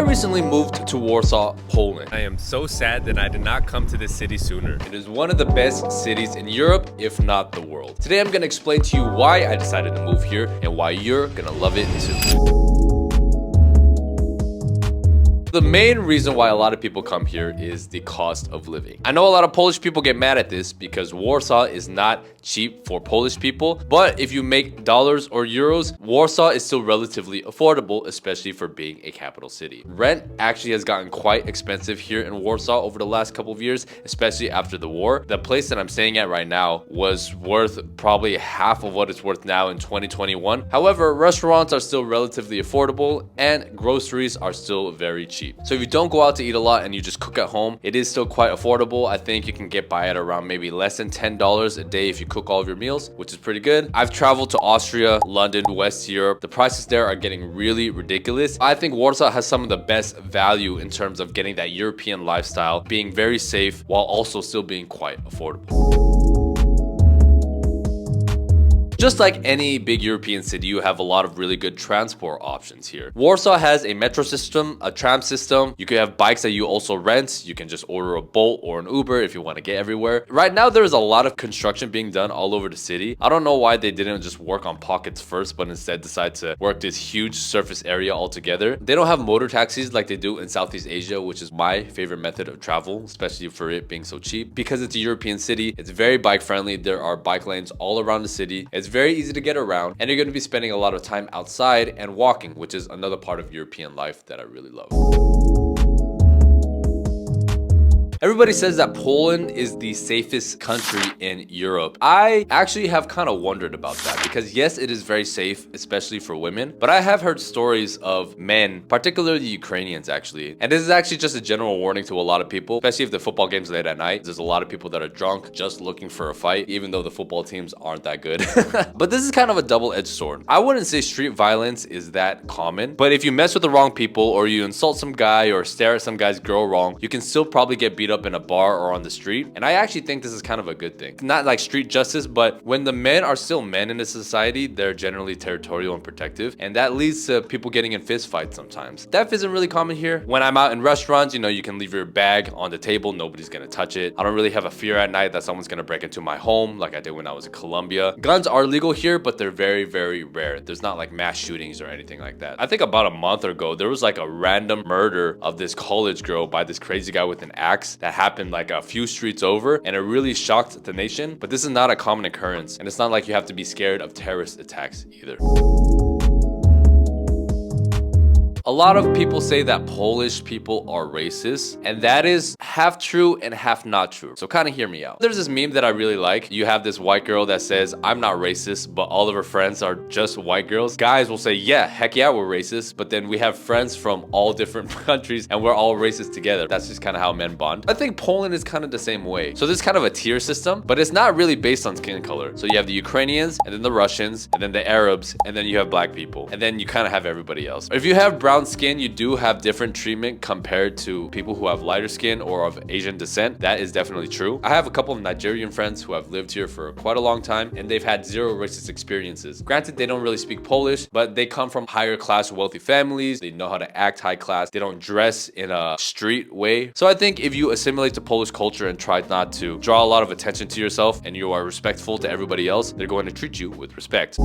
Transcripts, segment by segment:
recently moved to Warsaw, Poland. I am so sad that I did not come to this city sooner. It is one of the best cities in Europe, if not the world. Today I'm gonna explain to you why I decided to move here and why you're gonna love it too. The main reason why a lot of people come here is the cost of living. I know a lot of Polish people get mad at this because Warsaw is not cheap for Polish people, but if you make dollars or euros, Warsaw is still relatively affordable, especially for being a capital city. Rent actually has gotten quite expensive here in Warsaw over the last couple of years, especially after the war. The place that I'm staying at right now was worth probably half of what it's worth now in 2021. However, restaurants are still relatively affordable and groceries are still very cheap. So if you don't go out to eat a lot and you just cook at home, it is still quite affordable. I think you can get by at around maybe less than $10 a day if you cook all of your meals, which is pretty good. I've traveled to Austria, London, West Europe. The prices there are getting really ridiculous. I think Warsaw has some of the best value in terms of getting that European lifestyle, being very safe while also still being quite affordable. Just like any big European city, you have a lot of really good transport options here. Warsaw has a metro system, a tram system. You can have bikes that you also rent. You can just order a Bolt or an Uber if you want to get everywhere. Right now, there's a lot of construction being done all over the city. I don't know why they didn't just work on pockets first, but instead decide to work this huge surface area altogether. They don't have motor taxis like they do in Southeast Asia, which is my favorite method of travel, especially for it being so cheap. Because it's a European city, it's very bike friendly. There are bike lanes all around the city. It's very easy to get around, and you're going to be spending a lot of time outside and walking, which is another part of European life that I really love. Everybody says that Poland is the safest country in Europe. I actually have kind of wondered about that because yes, it is very safe, especially for women, but I have heard stories of men, particularly Ukrainians actually. And this is actually just a general warning to a lot of people, especially if the football game's late at night. There's a lot of people that are drunk just looking for a fight, even though the football teams aren't that good. But this is kind of a double-edged sword. I wouldn't say street violence is that common, but if you mess with the wrong people or you insult some guy or stare at some guy's girl wrong, you can still probably get beat up in a bar or on the street. And I actually think this is kind of a good thing. Not like street justice, but when the men are still men in a society, they're generally territorial and protective. And that leads to people getting in fist fights sometimes. Theft isn't really common here. When I'm out in restaurants, you know, you can leave your bag on the table. Nobody's gonna touch it. I don't really have a fear at night that someone's gonna break into my home like I did when I was in Colombia. Guns are legal here, but they're very, very rare. There's not like mass shootings or anything like that. I think about a month ago, there was like a random murder of this college girl by this crazy guy with an axe that happened like a few streets over, and it really shocked the nation. But this is not a common occurrence, and it's not like you have to be scared of terrorist attacks either. A lot of people say that Polish people are racist, and that is half true and half not true. So kind of hear me out. There's this meme that I really like. You have this white girl that says, I'm not racist, but all of her friends are just white girls. Guys will say, yeah, heck yeah, we're racist. But then we have friends from all different countries and we're all racist together. That's just kind of how men bond. I think Poland is kind of the same way. So there's kind of a tier system, but it's not really based on skin color. So you have the Ukrainians, and then the Russians, and then the Arabs, and then you have black people. And then you kind of have everybody else. If you have brown skin, you do have different treatment compared to people who have lighter skin or of Asian descent. That is definitely true. I have a couple of Nigerian friends who have lived here for quite a long time, and they've had zero racist experiences. Granted, they don't really speak Polish, but they come from higher class wealthy families. They know how to act high class. They don't dress in a street way. So I think if you assimilate to Polish culture and try not to draw a lot of attention to yourself and you are respectful to everybody else, they're going to treat you with respect.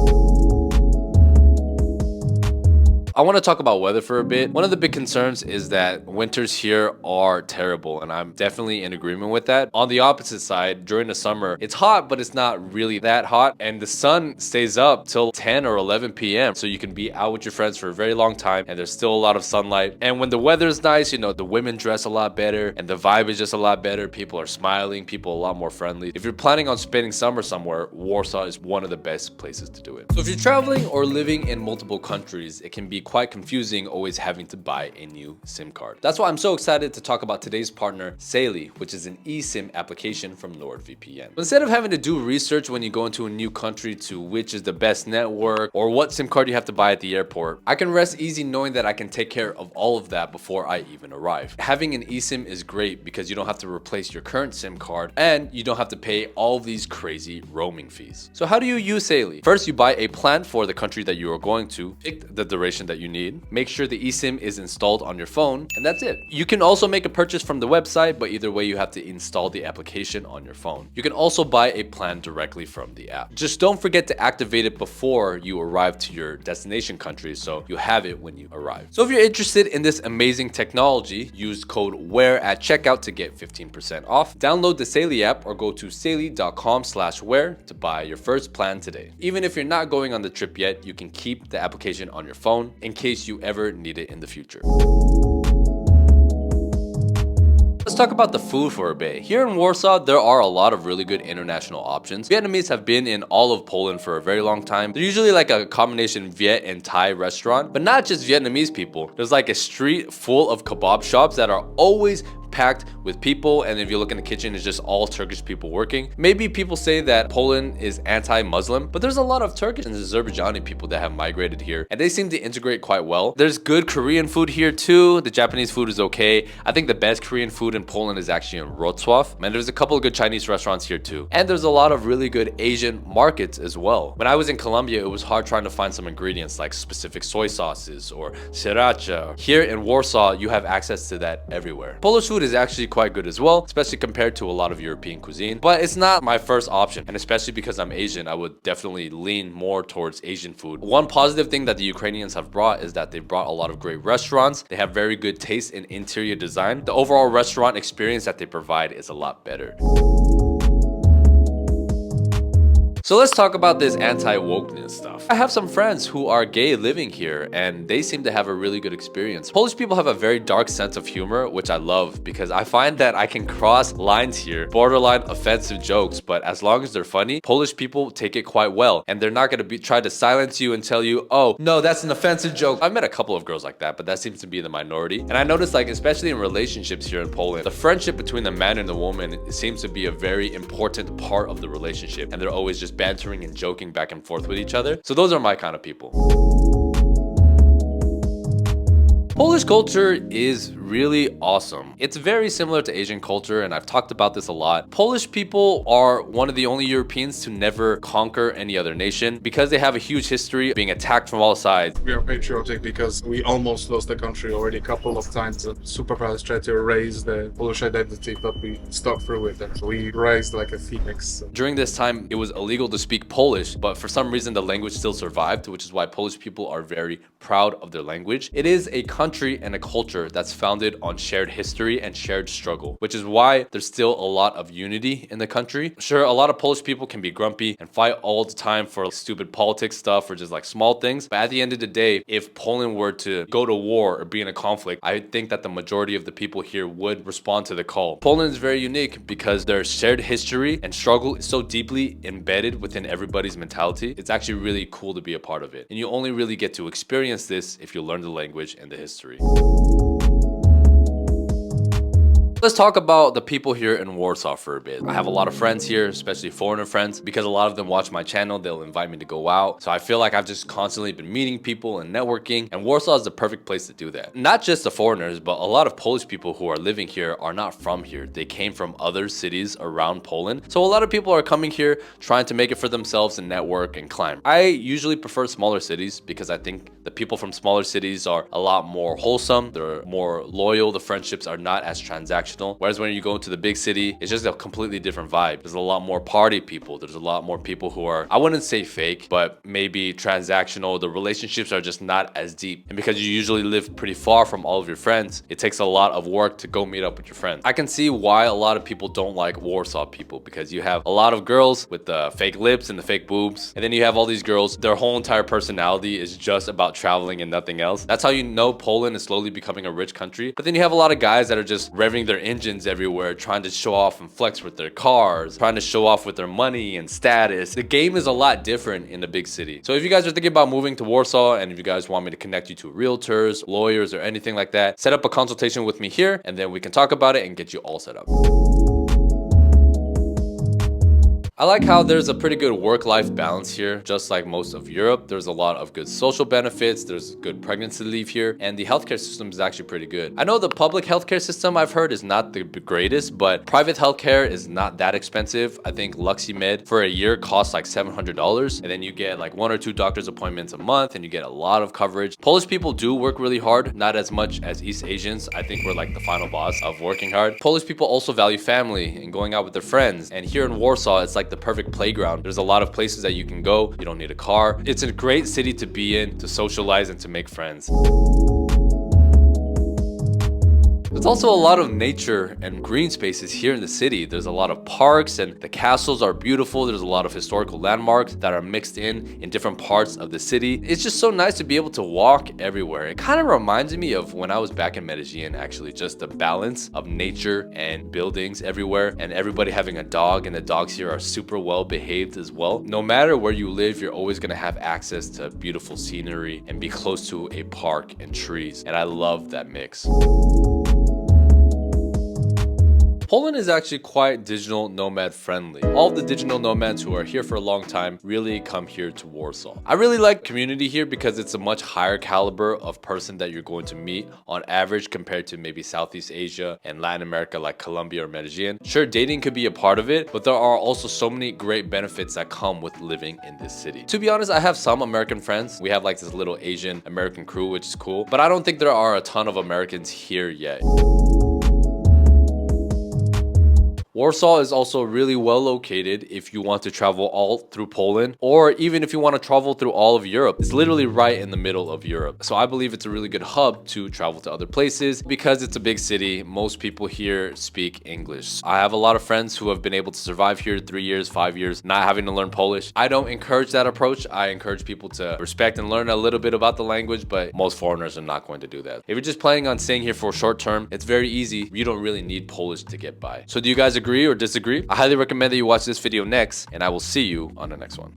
I want to talk about weather for a bit. One of the big concerns is that winters here are terrible, and I'm definitely in agreement with that. On the opposite side, during the summer, it's hot, but it's not really that hot, and the sun stays up till 10 or 11 p.m. So you can be out with your friends for a very long time, and there's still a lot of sunlight. And when the weather's nice, you know, the women dress a lot better, and the vibe is just a lot better. People are smiling, people are a lot more friendly. If you're planning on spending summer somewhere, Warsaw is one of the best places to do it. So if you're traveling or living in multiple countries, it can be quite confusing always having to buy a new SIM card. That's why I'm so excited to talk about today's partner, Wesly, which is an eSIM application from NordVPN. Instead of having to do research when you go into a new country to which is the best network or what SIM card you have to buy at the airport, I can rest easy knowing that I can take care of all of that before I even arrive. Having an eSIM is great because you don't have to replace your current SIM card and you don't have to pay all these crazy roaming fees. So how do you use Wesly? First, you buy a plan for the country that you are going to, pick the duration that that you need. Make sure the eSIM is installed on your phone, and that's it. You can also make a purchase from the website, but either way you have to install the application on your phone. You can also buy a plan directly from the app. Just don't forget to activate it before you arrive to your destination country so you have it when you arrive. So if you're interested in this amazing technology, use code WHERE at checkout to get 15% off. Download the Saily app or go to saily.com/where to buy your first plan today. Even if you're not going on the trip yet, you can keep the application on your phone in case you ever need it in the future. Let's talk about the food for a bit. Here in Warsaw, there are a lot of really good international options. Vietnamese have been in all of Poland for a very long time. They're usually like a combination Viet and Thai restaurant, but not just Vietnamese people. There's like a street full of kebab shops that are always packed with people, and if you look in the kitchen, it's just all Turkish people working. Maybe people say that Poland is anti-Muslim, but there's a lot of Turkish and Azerbaijani people that have migrated here, and they seem to integrate quite well. There's good Korean food here too. The Japanese food is okay. I think the best Korean food in Poland is actually in Warsaw, and there's a couple of good Chinese restaurants here too. And there's a lot of really good Asian markets as well. When I was in Colombia, it was hard trying to find some ingredients like specific soy sauces or sriracha. Here in Warsaw, you have access to that everywhere. Polish food is actually quite good as well, especially compared to a lot of European cuisine, but it's not my first option, and especially because I'm Asian, I would definitely lean more towards Asian food. One positive thing that the Ukrainians have brought is that they brought a lot of great restaurants. They have very good taste in interior design. The overall restaurant experience that they provide is a lot better. So let's talk about this anti-wokeness stuff. I have some friends who are gay living here, and they seem to have a really good experience. Polish people have a very dark sense of humor, which I love because I find that I can cross lines here, borderline offensive jokes, but as long as they're funny, Polish people take it quite well, and they're not going to try to silence you and tell you, oh, no, that's an offensive joke. I've met a couple of girls like that, but that seems to be the minority. And I noticed, like, especially in relationships here in Poland, the friendship between the man and the woman seems to be a very important part of the relationship, and they're always just bantering and joking back and forth with each other. So those are my kind of people. Polish culture is really awesome. It's very similar to Asian culture, and I've talked about this a lot. Polish people are one of the only Europeans to never conquer any other nation because they have a huge history of being attacked from all sides. We are patriotic because we almost lost the country already a couple of times. The superpowers tried to erase the Polish identity, but we stuck through it and we raised like a phoenix. During this time, it was illegal to speak Polish, but for some reason the language still survived, which is why Polish people are very proud of their language. It is a country and a culture that's founded on shared history and shared struggle, which is why there's still a lot of unity in the country. Sure, a lot of Polish people can be grumpy and fight all the time for stupid politics stuff or just like small things, but at the end of the day, if Poland were to go to war or be in a conflict, I think that the majority of the people here would respond to the call. Poland is very unique because their shared history and struggle is so deeply embedded within everybody's mentality. It's actually really cool to be a part of it, and you only really get to experience this if you learn the language and the history. Let's talk about the people here in Warsaw for a bit. I have a lot of friends here, especially foreigner friends, because a lot of them watch my channel. They'll invite me to go out. So I feel like I've just constantly been meeting people and networking, and Warsaw is the perfect place to do that. Not just the foreigners, but a lot of Polish people who are living here are not from here. They came from other cities around Poland. So a lot of people are coming here trying to make it for themselves and network and climb. I usually prefer smaller cities because I think the people from smaller cities are a lot more wholesome. They're more loyal. The friendships are not as transactional. Whereas when you go into the big city, it's just a completely different vibe. There's a lot more party people. There's a lot more people who are, I wouldn't say fake, but maybe transactional. The relationships are just not as deep. And because you usually live pretty far from all of your friends, it takes a lot of work to go meet up with your friends. I can see why a lot of people don't like Warsaw people, because you have a lot of girls with the fake lips and the fake boobs. And then you have all these girls, their whole entire personality is just about traveling and nothing else. That's how you know Poland is slowly becoming a rich country. But then you have a lot of guys that are just revving their engines everywhere, trying to show off and flex with their cars, trying to show off with their money and status. The game is a lot different in the big city. So if you guys are thinking about moving to Warsaw, and if you guys want me to connect you to realtors, lawyers, or anything like that, set up a consultation with me here, and then we can talk about it and get you all set up. I like how there's a pretty good work-life balance here. Just like most of Europe, there's a lot of good social benefits, there's good pregnancy leave here, and the healthcare system is actually pretty good. I know the public healthcare system I've heard is not the greatest, but private healthcare is not that expensive. I think LuxyMed for a year costs like $700, and then you get like 1 or 2 doctor's appointments a month, and you get a lot of coverage. Polish people do work really hard, not as much as East Asians. I think we're like the final boss of working hard. Polish people also value family and going out with their friends, and here in Warsaw, it's like the perfect playground. There's a lot of places that you can go. You don't need a car. It's a great city to be in, to socialize and to make friends. There's also a lot of nature and green spaces here in the city. There's a lot of parks and the castles are beautiful. There's a lot of historical landmarks that are mixed in different parts of the city. It's just so nice to be able to walk everywhere. It kind of reminds me of when I was back in Medellin, actually, just the balance of nature and buildings everywhere and everybody having a dog, and the dogs here are super well behaved as well. No matter where you live, you're always going to have access to beautiful scenery and be close to a park and trees. And I love that mix. Poland is actually quite digital nomad friendly. All of the digital nomads who are here for a long time really come here to Warsaw. I really like community here because it's a much higher caliber of person that you're going to meet on average compared to maybe Southeast Asia and Latin America like Colombia or Medellin. Sure, dating could be a part of it, but there are also so many great benefits that come with living in this city. To be honest, I have some American friends. We have like this little Asian American crew, which is cool, but I don't think there are a ton of Americans here yet. Warsaw is also really well located if you want to travel all through Poland, or even if you want to travel through all of Europe. It's literally right in the middle of Europe. So I believe it's a really good hub to travel to other places because it's a big city. Most people here speak English. I have a lot of friends who have been able to survive here 3 years, 5 years, not having to learn Polish. I don't encourage that approach. I encourage people to respect and learn a little bit about the language, but most foreigners are not going to do that. If you're just planning on staying here for short term, it's very easy. You don't really need Polish to get by. So do you guys agree or disagree? I highly recommend that you watch this video next, and I will see you on the next one.